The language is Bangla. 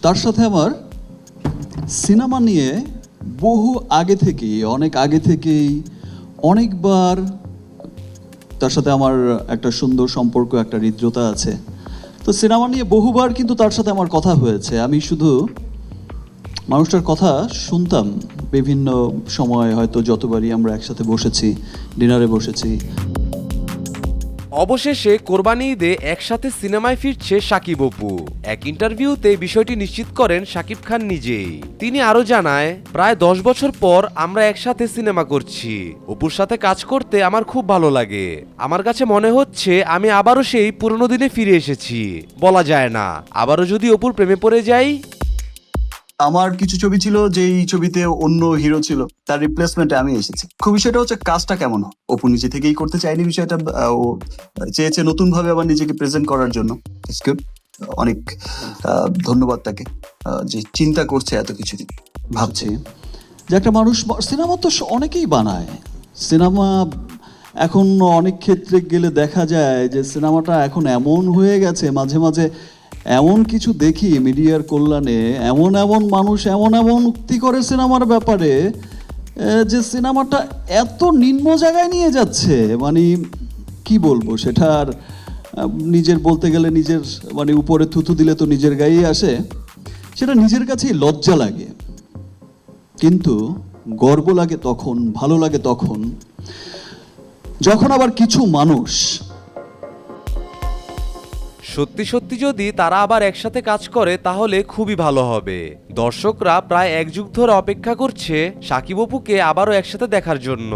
তার সাথে আমার সিনেমা নিয়ে বহু আগে থেকেই, অনেক আগে থেকেই অনেকবার তার সাথে আমার একটা সুন্দর সম্পর্ক, একটা হৃদ্রতা আছে। তো সিনেমা নিয়ে বহুবার কিন্তু তার সাথে আমার কথা হয়েছে। আমি শুধু মানুষটার কথা শুনতাম বিভিন্ন সময়, হয়তো যতবারই আমরা একসাথে বসেছি, ডিনারে বসেছি। অবশেষে কোরবানি ঈদে একসাথে সিনেমায় ফিরছে শাকিব অপু। এক ইন্টারভিউতে বিষয়টি নিশ্চিত করেন শাকিব খান নিজেই। তিনি আরো জানায়, প্রায় 10 বছর পর আমরা একসাথে সিনেমা করছি। অপুর সাথে কাজ করতে আমার খুব ভালো লাগে। আমার কাছে মনে হচ্ছে আমি আবারও সেই পুরনো দিনে ফিরে এসেছি। বলা যায় না, আবারও যদি অপুর প্রেমে পড়ে যাই। আমার কিছু ছবি ছিল যেই ছবিতে অন্য হিরো ছিল, তার রিপ্লেসমেন্টে আমি এসেছি। খুব বিষয়টা হচ্ছে কাজটা কেমন হয়। অপু নিজে থেকেই করতে চাইনি বিষয়টা, ও চেয়েছে নতুন ভাবে আবার নিজেকে প্রেজেন্ট করার জন্য। ইটস গুড, অনেক ধন্যবাদ তাকে, যে চিন্তা করছে এত কিছু ভাবছে। যে একটা মানুষ, সিনেমা তো অনেকেই বানায়। সিনেমা এখন অনেক ক্ষেত্রে গেলে দেখা যায় যে সিনেমাটা এখন এমন হয়ে গেছে, মাঝে মাঝে এমন কিছু দেখি মিডিয়ার কল্যাণে, এমন এমন মানুষ এমন এমন উক্তি করে সিনেমার ব্যাপারে, যে সিনেমাটা এত নিম্ন জায়গায় নিয়ে যাচ্ছে, মানে কি বলবো সেটা আর নিজের বলতে গেলে নিজের মানে উপরে থুতু দিলে তো নিজের গায়েই আসে, সেটা নিজের কাছেই লজ্জা লাগে। কিন্তু গর্ব লাগে তখন, ভালো লাগে তখন, যখন আবার কিছু মানুষ সত্যি সত্যি যদি তারা আবার একসাথে কাজ করে তাহলে খুবই ভালো হবে। দর্শকরা প্রায় 1 যুগ ধরে অপেক্ষা করছে শাকিব অপুকে আবারও একসাথে দেখার জন্য।